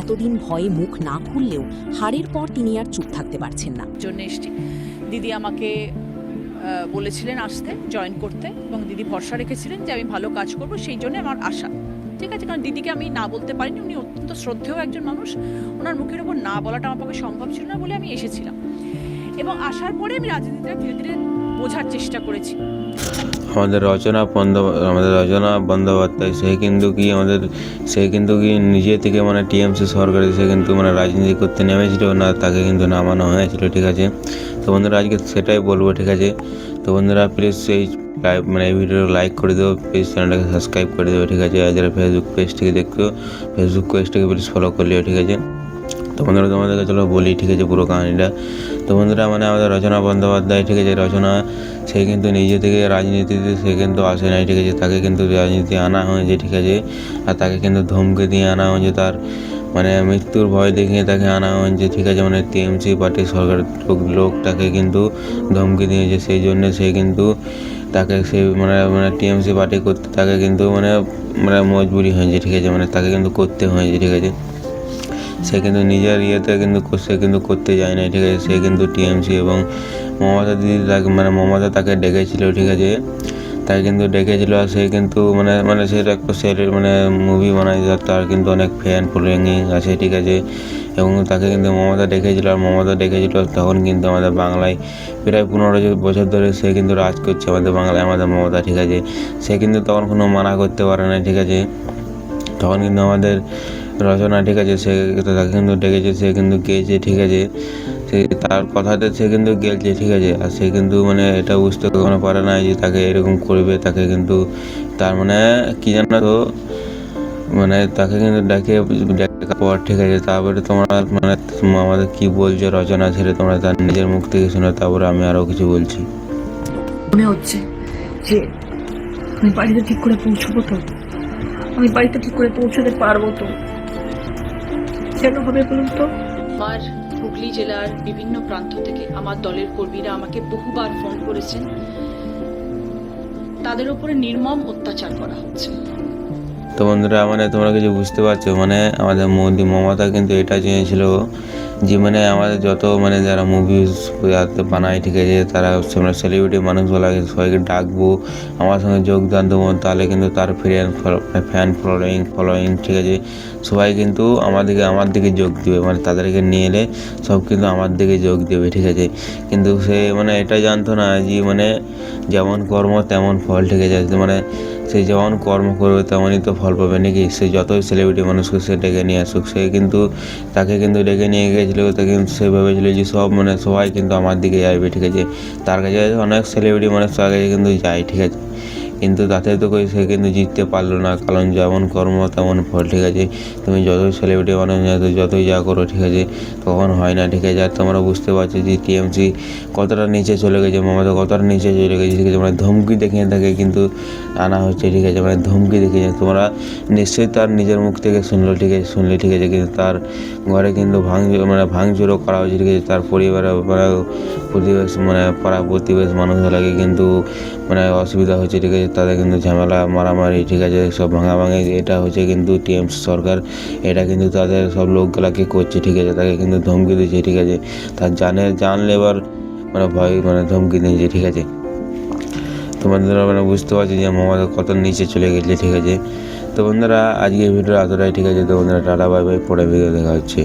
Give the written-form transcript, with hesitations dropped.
এতদিন ভয়ে মুখ না খুললেও হারের পর তিনি আর চুপ থাকতে পারছেন না। জন্য এসছি। দিদি আমাকে বলেছিলেন আসতে, জয়েন করতে, এবং দিদি ভরসা রেখেছিলেন যে আমি ভালো কাজ করব, সেই জন্য আমার আশা। ঠিক আছে, কারণ দিদিকে আমি না বলতে পারিনি, উনি অত্যন্ত শ্রদ্ধেয় একজন মানুষ, ওনার মুখের ওপর না বলাটা আমার পক্ষে সম্ভব ছিল না বলে আমি এসেছিলাম। এবং আসার পরে আমি রাজনীতিটা ধীরে ধীরে বোঝার চেষ্টা করেছি। আমাদের রচনা বন্দ্যোপাধ্যায় সে কিন্তু কি নিজে থেকে মানে টিএমসি সরকারে সে কিন্তু মানে রাজনীতি করতে নেমেছিল না, তাকে কিন্তু নামানো হয়েছিল। ঠিক আছে, তো বন্ধুরা আজকে সেটাই বলবো। ঠিক আছে, তো বন্ধুরা প্লিজ এই এই ভিডিও লাইক করে দেবো, প্লিজ চ্যানেলটাকে সাবস্ক্রাইব করে দেবো। ঠিক আছে, আর যারা ফেসবুক পেজ থেকে দেখছো ফেসবুক পেজটাকে প্লিজ ফলো করলেও। ঠিক আছে, তো বন্ধুরা তোমাদেরকে চলো বলি। ঠিক আছে, পুরো কাহিনিটা। তো বন্ধুরা মানে আমাদের রচনা বন্দ্যোপাধ্যায়, ঠিক আছে, রচনা সে কিন্তু নিজে থেকে রাজনীতিতে সে কিন্তু আসে নাই। ঠিক আছে, তাকে কিন্তু রাজনীতি আনা হয়েছে। ঠিক আছে, আর তাকে কিন্তু ধমকে দিয়ে আনা হয়েছে, তার মানে মৃত্যুর ভয় দেখিয়ে তাকে আনা হয়েছে। ঠিক আছে, মানে টিএমসি পার্টির সরকার লোকটাকে কিন্তু ধমকে দিয়েছে, সেই জন্য সে কিন্তু তাকে সে মানে টিএমসি পার্টি করতে তাকে কিন্তু মানে মজবুরি হয়েছে। ঠিক আছে, মানে তাকে কিন্তু করতে হয়েছে। ঠিক আছে, সে কিন্তু নিজের ইয়েতে কিন্তু সে কিন্তু করতে যায় না। ঠিক আছে, সে কিন্তু টিএমসি এবং মমতা দিদি তাকে মমতা তাকে ডেকেছিল। ঠিক আছে, তাকে কিন্তু ডেকেছিল, আর সে কিন্তু সে একটা মুভি বানায়, তার কিন্তু অনেক ফ্যান ফলোয়িং আছে। ঠিক আছে, এবং তাকে কিন্তু মমতা ডেকেছিল, আর মমতা ডেকেছিল তখন কিন্তু আমাদের বাংলায় প্রায় 15 বছর ধরে সে কিন্তু রাজ করছে আমাদের বাংলায়, আমাদের মমতা। ঠিক আছে, সে কিন্তু তখন কোনো মানা করতে পারে না। ঠিক আছে, তখন কিন্তু আমাদের রচনা, ঠিক আছে, সে তাকে কিন্তু ডেকেছে, সে কিন্তু গেয়েছে। ঠিক আছে, সে তার কথাতে সে কিন্তু গেলছে। ঠিক আছে, আর সে কিন্তু এটা বুঝতে কখনো পারে না যে তাকে এরকম করবে, তাকে কিন্তু তার কি জানো তো তাকে কিন্তু ডাকার পর, ঠিক আছে, তারপরে তোমরা আমাদের কি বলছো রচনা ছেড়ে তোমরা তার নিজের মুখ থেকে শুনে, তারপরে আমি আরও কিছু বলছি। মনে হচ্ছে যে আমি বাড়িতে ঠিক করে পৌঁছবো তো, আমি বাড়িতে ঠিক করে পৌঁছতে পারবো তো, কেন হবে বলুন তো? আমার হুগলি জেলার বিভিন্ন প্রান্ত থেকে আমার দলের কর্মীরা আমাকে বহুবার ফোন করেছেন, তাদের উপরে নির্মম অত্যাচার করা হচ্ছে। তো বন্ধুরা তোমরা কিছু বুঝতে পারছো, আমাদের মোদি মমতা কিন্তু এটা চেয়েছিল যে আমাদের যত যারা মুভিজ বানায়, ঠিক আছে, তারা সেলিব্রিটি মানুষগুলোকে সবাইকে ডাকবো, আমার সঙ্গে যোগদান দেবো, তাহলে কিন্তু তার ফ্যান ফলোয়িং, ঠিক আছে, সবাই কিন্তু আমার দিকে যোগ দেবে, তাদেরকে নিয়ে এলে সব কিন্তু আমার দিকে যোগ দেবে। ঠিক আছে, কিন্তু সে এটা জানতো না যে যেমন কর্ম তেমন ফল। ঠিক আছে, সে যেমন কর্ম করবে তেমনই তো ফল পাবে নাকি। সে যতই সেলিব্রিটি মানুষকে সে ডেকে নিয়ে আসুক, সে কিন্তু তাকে কিন্তু ডেকে নিয়ে গিয়েছিল, তাকে কিন্তু সে ভেবেছিল যে সবাই কিন্তু আমার দিকে যাবে। ঠিক আছে, তার কাছে অনেক সেলিব্রিটি মানুষ তার কাছে কিন্তু যায়। ঠিক আছে, কিন্তু তাতে তো সে কিন্তু জিততে পারলো না, কারণ যেমন কর্ম তেমন ফল। ঠিক আছে, তুমি যতই সেলিব্রিটি মানুষ যতই যা করো, ঠিক আছে, তখন হয় না। ঠিক আছে, আর তোমরা বুঝতে পারছো যে টিএমসি কতটা নিচে চলে গেছে, মমতা কতটা নিচে চলে গেছে। ঠিক আছে, ধমকি দেখিয়ে তাকে কিন্তু আনা হচ্ছে। ঠিক আছে, ধমকি দেখিয়ে তোমরা নিশ্চয়ই তার নিজের মুখ থেকে শুনলে। ঠিক আছে, কিন্তু তার ঘরে কিন্তু ভাঙচুরও করা হয়েছে। ঠিক আছে, তার পরিবারের প্রতিবেশ পাড়া প্রতিবেশ মানুষগুলোকে কিন্তু অসুবিধা হচ্ছে। ঠিক আছে, তাদের কিন্তু ঝামেলা মারামারি, ঠিক আছে, সব ভাঙাভাঙি এটা হচ্ছে কিন্তু টিএমসি সরকার এটা কিন্তু তাদের সব লোকগুলাকে করছে। ঠিক আছে, তাকে কিন্তু ধমকি দিচ্ছে। ঠিক আছে, তার জানলে এবার ভয় ধমকি দিয়েছে। ঠিক আছে, তোমাদের বুঝতে পারছি যে মমতা কত নিচে চলে গেছে। ঠিক আছে, তো বন্ধুরা আজকে ভিডিও এতটাই। ঠিক আছে, তো বন্ধুরা টাটা বাই বাই, পরে ভিডিও দেখা হচ্ছে।